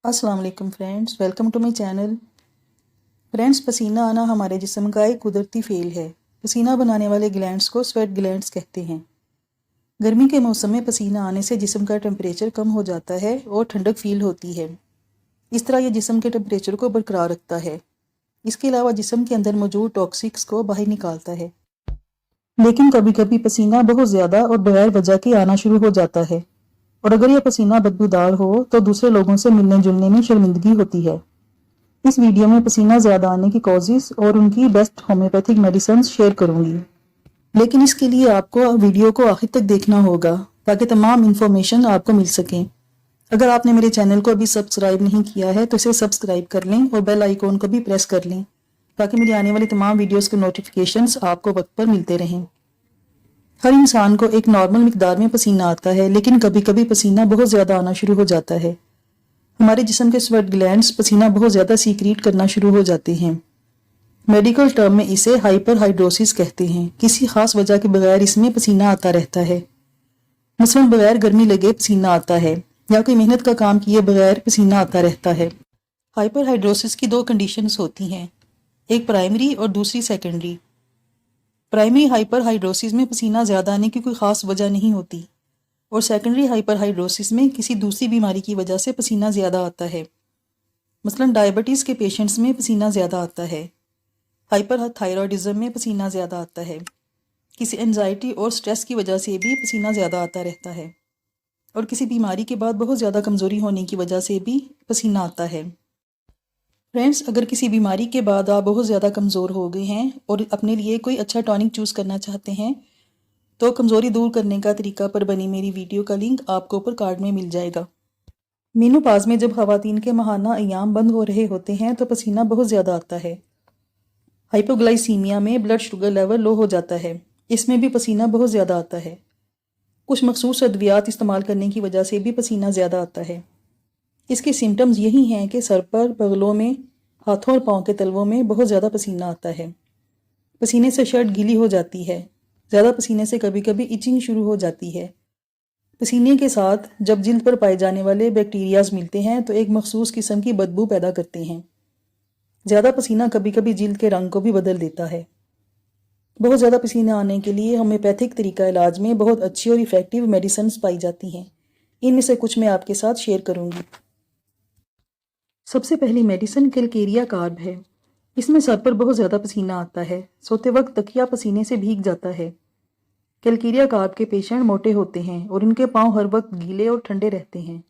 अस्सलाम वालेकुम friends, welcome to my channel. Friends, पसीना आना हमारे जिस्म का एक कुदरती फेल है। पसीना बनाने वाले ग्लैंड्स को स्वेट ग्लैंड्स कहते हैं। गर्मी के मौसम में पसीना आने से जिस्म का टेम्परेचर कम हो जाता है और ठंडक फील होती है। इस तरह यह जिस्म के टेम्परेचर को बरकरार रखता है। इसके अलावा जिस्म के अंदर मौजूद टॉक्सिक्स को बाहर निकालता है। लेकिन कभी कभी पसीना बहुत ज़्यादा और बगैर वजह के आना शुरू हो जाता है, और अगर यह पसीना बदबूदार हो तो दूसरे लोगों से मिलने जुलने में शर्मिंदगी होती है। इस वीडियो में पसीना ज़्यादा आने की कॉजेज़ और उनकी बेस्ट होम्योपैथिक मेडिसिन शेयर करूंगी। लेकिन इसके लिए आपको वीडियो को आखिर तक देखना होगा ताकि तमाम इन्फॉर्मेशन आपको मिल सकें। अगर आपने मेरे चैनल को अभी सब्सक्राइब नहीं किया है तो इसे सब्सक्राइब कर लें और बेल आइकॉन को भी प्रेस कर लें ताकि मेरी आने वाली तमाम वीडियोस के नोटिफिकेशंस आपको वक्त पर मिलते रहें। हर इंसान को एक नॉर्मल मिकदार में पसीना आता है, लेकिन कभी कभी पसीना बहुत ज़्यादा आना शुरू हो जाता है। हमारे जिस्म के स्वेट ग्लैंड्स पसीना बहुत ज़्यादा सीक्रेट करना शुरू हो जाते हैं। मेडिकल टर्म में इसे हाइपर हाइड्रोसिस कहते हैं। किसी खास वजह के बगैर इसमें पसीना आता रहता है। मसलन बगैर गर्मी लगे पसीना आता है या कोई मेहनत का काम किए बगैर पसीना आता रहता है। हाइपर हाइड्रोसिस की दो कंडीशंस होती हैं, एक प्राइमरी और दूसरी सेकेंडरी। प्राइमरी हाइपर हाइड्रोसिस में पसीना ज़्यादा आने की कोई ख़ास वजह नहीं होती, और सेकेंडरी हाइपर हाइड्रोसिस में किसी दूसरी बीमारी की वजह से पसीना ज़्यादा आता है। मसलन डायबिटीज़ के पेशेंट्स में पसीना ज़्यादा आता है, हाइपर थायराइडिज्म में पसीना ज़्यादा आता है, किसी एंजाइटी और स्ट्रेस की वजह से भी पसीना ज़्यादा आता रहता है, और किसी बीमारी के बाद बहुत ज़्यादा कमज़ोरी होने की वजह से भी पसीना आता है। फ्रेंड्स, अगर किसी बीमारी के बाद आप बहुत ज़्यादा कमज़ोर हो गए हैं और अपने लिए कोई अच्छा टॉनिक चूज़ करना चाहते हैं तो कमज़ोरी दूर करने का तरीका पर बनी मेरी वीडियो का लिंक आपको ऊपर कार्ड में मिल जाएगा। मेनोपाज में जब ख़वातीन के माहाना अय्याम बंद हो रहे होते हैं तो पसीना बहुत ज़्यादा आता है। हाइपोग्लाइसीमिया में ब्लड शुगर लेवल लो हो जाता है, इसमें भी पसीना बहुत ज़्यादा आता है। कुछ मखसूस अद्वियात इस्तेमाल करने की वजह से भी पसीना ज़्यादा आता है। इसके सिम्टम्स यही हैं कि सर पर, बगलों में, हाथों और पाँव के तलवों में बहुत ज़्यादा पसीना आता है। पसीने से शर्ट गीली हो जाती है। ज़्यादा पसीने से कभी कभी इचिंग शुरू हो जाती है। पसीने के साथ जब जिल्द पर पाए जाने वाले बैक्टीरियाज मिलते हैं तो एक मखसूस किस्म की बदबू पैदा करते हैं। ज़्यादा पसीना कभी कभी जिल्द के रंग को भी बदल देता है। बहुत ज़्यादा पसीना आने के लिए होम्योपैथिक तरीका इलाज में बहुत अच्छी और इफ़ेक्टिव मेडिसिन पाई जाती हैं। इनमें से कुछ मैं आपके साथ शेयर करूँगी। सबसे पहली मेडिसिन कैलकेरिया कार्ब है। इसमें सर पर बहुत ज़्यादा पसीना आता है, सोते वक्त तकिया पसीने से भीग जाता है। कैलकेरिया कार्ब के पेशेंट मोटे होते हैं और उनके पाँव हर वक्त गीले और ठंडे रहते हैं।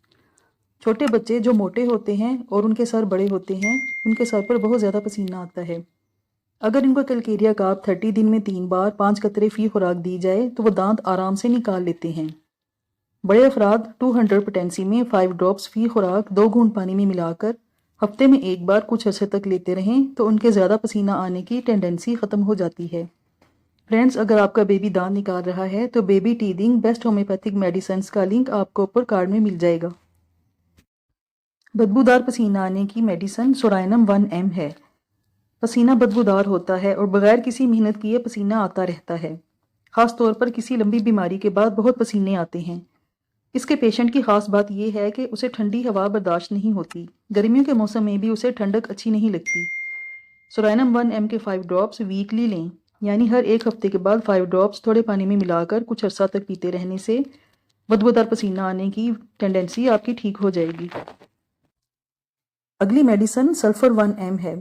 छोटे बच्चे जो मोटे होते हैं और उनके सर बड़े होते हैं, उनके सर पर बहुत ज़्यादा पसीना आता है। अगर इनको कैलकेरिया कार्ब 30 दिन में 3 बार 5 कतरे फी खुराक दी जाए तो वो दांत आराम से निकाल लेते हैं। बड़े अफराद 200 पोटेंसी में 5 ड्रॉप्स फी खुराक 2 घूंट पानी में मिलाकर हफ्ते में 1 बार कुछ अर्से तक लेते रहें तो उनके ज़्यादा पसीना आने की टेंडेंसी ख़त्म हो जाती है। फ्रेंड्स, अगर आपका बेबी दांत निकाल रहा है तो baby teething best homeopathic medicine का लिंक आपको ऊपर कार्ड में मिल जाएगा। बदबूदार पसीना आने की मेडिसिन सोराइनम 1M है। पसीना बदबूदार होता है और बगैर किसी मेहनत किए पसीना आता रहता है। ख़ास तौर पर किसी लंबी बीमारी के बाद बहुत पसीने आते हैं। इसके पेशेंट की ख़ास बात यह है कि उसे ठंडी हवा बर्दाश्त नहीं होती। गर्मियों के मौसम में भी उसे ठंडक अच्छी नहीं लगती। सोराइनम 1M के 5 ड्रॉप्स वीकली लें, यानी हर 1 हफ्ते के बाद 5 ड्रॉप्स थोड़े पानी में मिलाकर कुछ अर्सा तक पीते रहने से बदबूदार पसीना आने की टेंडेंसी आपकी ठीक हो जाएगी। अगली मेडिसिन सल्फर 1M है।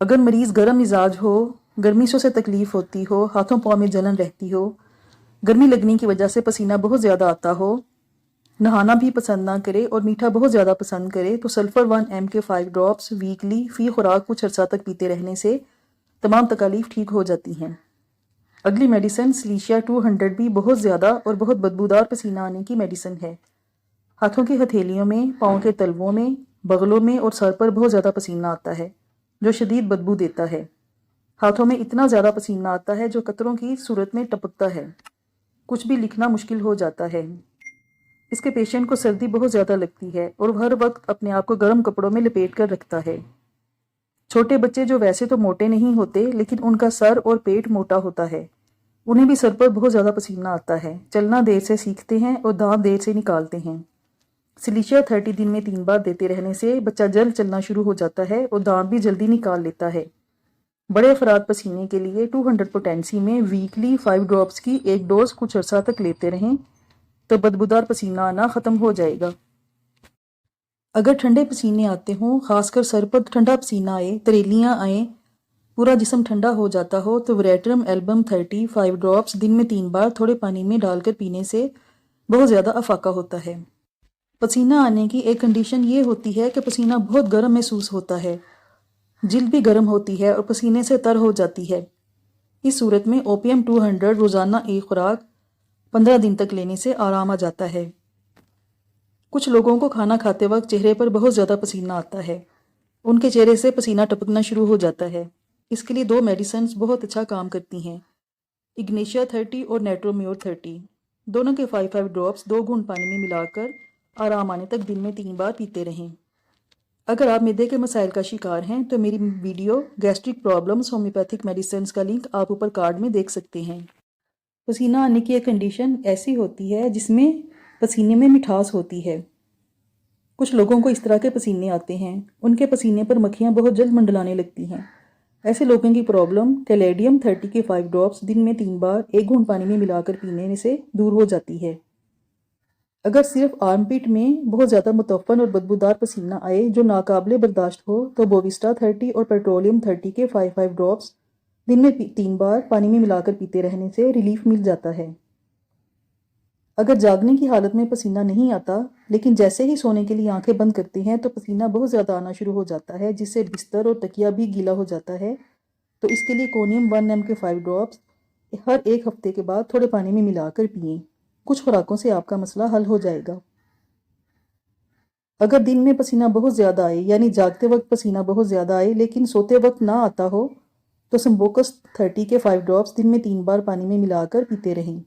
अगर मरीज़ गर्म मिजाज हो, गर्मी से उसे तकलीफ़ होती हो, हाथों पाँव में जलन रहती हो, गर्मी लगने की वजह से पसीना बहुत ज़्यादा आता हो, नहाना भी पसंद ना करे और मीठा बहुत ज़्यादा पसंद करे तो सल्फर 1M के 5 ड्रॉप्स वीकली फ़ी खुराक कुछ अर्सा तक पीते रहने से तमाम तकालीफ ठीक हो जाती हैं। अगली मेडिसिन सिलीशिया 200 भी बहुत ज़्यादा और बहुत बदबूदार पसीना आने की मेडिसिन है। हाथों की हथेलियों में, पाँव के तलवों में, बगलों में और सर पर बहुत ज़्यादा पसीना आता है जो शदीद बदबू देता है। हाथों में इतना ज़्यादा पसीना आता है जो कतरों की सूरत में टपकता है। कुछ भी लिखना मुश्किल हो जाता है। इसके पेशेंट को सर्दी बहुत ज़्यादा लगती है और वह हर वक्त अपने आप को गर्म कपड़ों में लपेट कर रखता है। छोटे बच्चे जो वैसे तो मोटे नहीं होते लेकिन उनका सर और पेट मोटा होता है, उन्हें भी सर पर बहुत ज़्यादा पसीना आता है। चलना देर से सीखते हैं और दांत देर से निकालते हैं। सिलिशिया 30 दिन में 3 बार देते रहने से बच्चा जल्द चलना शुरू हो जाता है और दांत भी जल्दी निकाल लेता है। बड़े अफराद पसीने के लिए 200 पोटेंसी में वीकली 5 ड्रॉप्स की एक डोज कुछ अर्सा तक लेते रहें तो बदबूदार पसीना आना ख़त्म हो जाएगा। अगर ठंडे पसीने आते हों, खासकर सर पर ठंडा पसीना आए, तरेलियाँ आए, पूरा जिस्म ठंडा हो जाता हो, तो वेरेट्रम एल्बम 30 5 ड्रॉप्स दिन में 3 बार थोड़े पानी में डालकर पीने से बहुत ज़्यादा अफाका होता है। पसीना आने की एक कंडीशन ये होती है कि पसीना बहुत गर्म महसूस होता है, जिल्द भी गर्म होती है और पसीने से तर हो जाती है। इस सूरत में ओपीएम 200 रोज़ाना एक खुराक 15 दिन तक लेने से आराम आ जाता है। कुछ लोगों को खाना खाते वक्त चेहरे पर बहुत ज़्यादा पसीना आता है, उनके चेहरे से पसीना टपकना शुरू हो जाता है। इसके लिए 2 मेडिसिन बहुत अच्छा काम करती हैं, इग्नेशिया 30 और नेट्रोम्योर 30। दोनों के 5 ड्रॉप्स 2 घूंट पानी में मिलाकर आराम आने तक दिन में 3 बार पीते रहें। अगर आप मैदे के मसाइल का शिकार हैं तो मेरी video gastric problems homeopathic medicine का लिंक आप ऊपर कार्ड में देख सकते हैं। पसीना आने की एक कंडीशन ऐसी होती है जिसमें पसीने में मिठास होती है। कुछ लोगों को इस तरह के पसीने आते हैं, उनके पसीने पर मक्खियाँ बहुत जल्द मंडलाने लगती हैं। ऐसे लोगों की प्रॉब्लम कैलेडियम 30 के 5 ड्रॉप्स दिन में 3 बार 1 घूंट पानी में मिलाकर पीने से दूर हो जाती है। अगर सिर्फ आर्मपिट में बहुत ज़्यादा मुतफ़्फ़न और बदबूदार पसीना आए जो नाकाबिले बर्दाश्त हो तो बोविस्टा 30 और पेट्रोलियम 30 के 5 ड्रॉप्स दिन में 3 बार पानी में मिलाकर पीते रहने से रिलीफ मिल जाता है। अगर जागने की हालत में पसीना नहीं आता लेकिन जैसे ही सोने के लिए आंखें बंद करते हैं तो पसीना बहुत ज़्यादा आना शुरू हो जाता है, जिससे बिस्तर और तकिया भी गीला हो जाता है, तो इसके लिए कोनियम 1 mg के 5 ड्रॉप्स हर 1 हफ्ते के बाद थोड़े पानी में मिलाकर पिएं। कुछ खुराकों से आपका मसला हल हो जाएगा। अगर दिन में पसीना बहुत ज़्यादा आए, यानी जागते वक्त पसीना बहुत ज़्यादा आए लेकिन सोते वक्त ना आता हो, तो संबोकस 30 के 5 ड्रॉप्स दिन में 3 बार पानी में मिलाकर पीते रहें।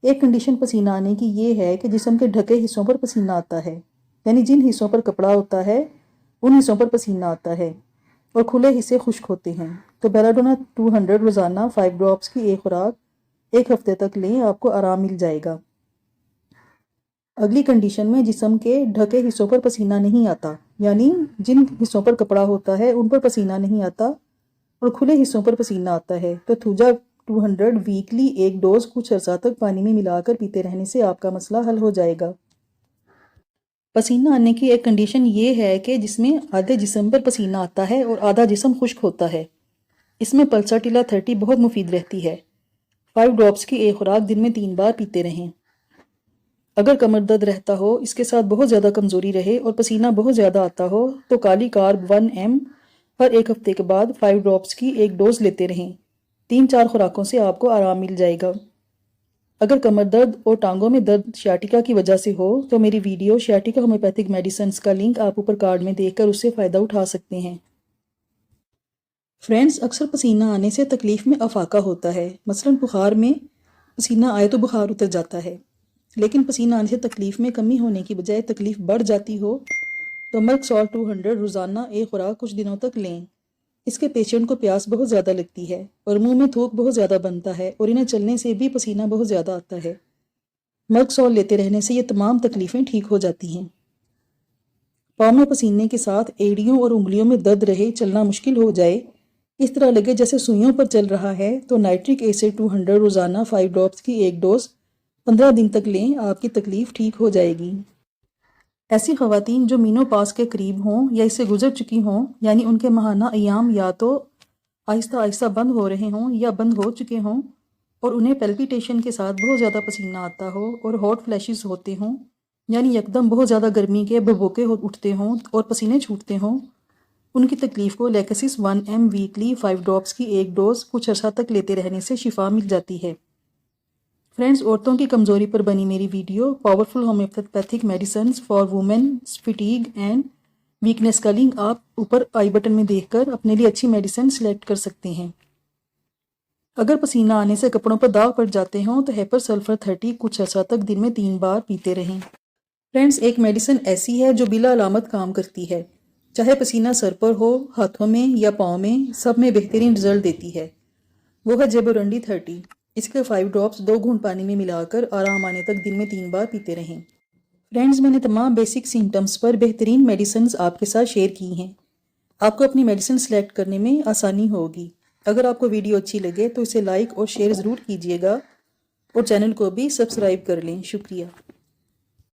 एक कंडीशन पसीना आने की ये है कि जिस्म के ढके हिस्सों पर पसीना आता है, यानी जिन हिस्सों पर कपड़ा होता है उन हिस्सों पर पसीना आता है और खुले हिस्से खुश्क होते हैं। तो बेलाडोना 200 रोज़ाना 5 ड्रॉप्स की एक खुराक 1 हफ्ते तक लें, आपको आराम मिल जाएगा। अगली कंडीशन में जिस्म के ढके हिस्सों पर पसीना नहीं आता, यानी जिन हिस्सों पर कपड़ा होता है उन पर पसीना नहीं आता और खुले हिस्सों पर पसीना आता है, तो थूजा 200 वीकली एक डोज कुछ अर्सा तक पानी में मिलाकर पीते रहने से आपका मसला हल हो जाएगा। पसीना आने की एक कंडीशन ये है कि जिसमें आधे जिस्म पर पसीना आता है और आधा जिस्म खुश्क होता है। इसमें पल्साटिला 30 बहुत मुफीद रहती है। 5 ड्रॉप्स की एक खुराक दिन में 3 बार पीते रहें। अगर कमर दर्द रहता हो, इसके साथ बहुत ज़्यादा कमज़ोरी रहे और पसीना बहुत ज़्यादा आता हो, तो काली कार्ब 1 mg हर 1 हफ्ते के बाद 5 ड्रॉप्स की एक डोज लेते रहें। 3-4 खुराकों से आपको आराम मिल जाएगा। अगर कमर दर्द और टांगों में दर्द शियाटिका की वजह से हो तो मेरी वीडियो शियाटिका होम्योपैथिक मेडिसिन का लिंक आप ऊपर कार्ड में देखकर उससे फ़ायदा उठा सकते हैं। फ्रेंड्स, अक्सर पसीना आने से तकलीफ़ में अफाका होता है। मसलन बुखार में पसीना आए तो बुखार उतर जाता है, लेकिन पसीना आने से तकलीफ़ में कमी होने की बजाय तकलीफ़ बढ़ जाती हो तो मर्क सॉल्ट 200 रोज़ाना एक खुराक कुछ दिनों तक लें। इसके पेशेंट को प्यास बहुत ज़्यादा लगती है और मुंह में थूक बहुत ज़्यादा बनता है और इन्हें चलने से भी पसीना बहुत ज़्यादा आता है। मर्क सॉल्ट लेते रहने से ये तमाम तकलीफ़ें ठीक हो जाती हैं। पाँव में पसीने के साथ एड़ियों और उंगलियों में दर्द रहे, चलना मुश्किल हो जाए, इस तरह लगे जैसे सुइयों पर चल रहा है, तो नाइट्रिक एसिड 200 रोज़ाना 5 ड्रॉप्स की एक डोज 15 दिन तक लें, आपकी तकलीफ़ ठीक हो जाएगी। ऐसी ख़वातीन जो मीनोपास के करीब हों या इससे गुजर चुकी हों, यानी उनके माहाना अयाम या तो आहिस्ता आहिस्ता बंद हो रहे हों या बंद हो चुके हों और उन्हें पेल्पिटेशन के साथ बहुत ज़्यादा पसीना आता हो और हॉट फ्लैशेस होते हों, यानी एकदम बहुत ज़्यादा गर्मी के भभूके उठते हों और पसीने छूटते हों, उनकी तकलीफ़ को लेकेसिस 1 mg वीकली 5 ड्रॉप्स की एक डोज कुछ अर्सा तक लेते रहने से शिफा मिल जाती है। फ्रेंड्स, औरतों की कमज़ोरी पर बनी मेरी video powerful homeopathic medicine for women फिटीग and weakness का लिंक आप ऊपर आई बटन में देखकर अपने लिए अच्छी मेडिसिन सेलेक्ट कर सकते हैं। अगर पसीना आने से कपड़ों पर दाग पड़ जाते हों तो हेपर सल्फर 30 कुछ अर्सा तक दिन में 3 बार पीते रहें। फ्रेंड्स, एक मेडिसिन ऐसी है जो बिला अलामत काम करती है, चाहे पसीना सर पर हो, हाथों में या पाँव में, सब में बेहतरीन रिजल्ट देती है। वो है जेबोरंडी 30। इसके 5 ड्रॉप्स 2 घूंट पानी में मिलाकर आराम आने तक दिन में 3 बार पीते रहें। فرینڈز، میں نے تمام بیسک سمٹمز پر بہترین میڈیسنز آپ کے ساتھ شیئر کی ہیں۔ آپ کو اپنی میڈیسن سلیکٹ کرنے میں آسانی ہوگی۔ اگر آپ کو ویڈیو اچھی لگے تو اسے لائک اور شیئر ضرور کیجیے گا اور چینل کو بھی سبسکرائب کر لیں۔ شکریہ۔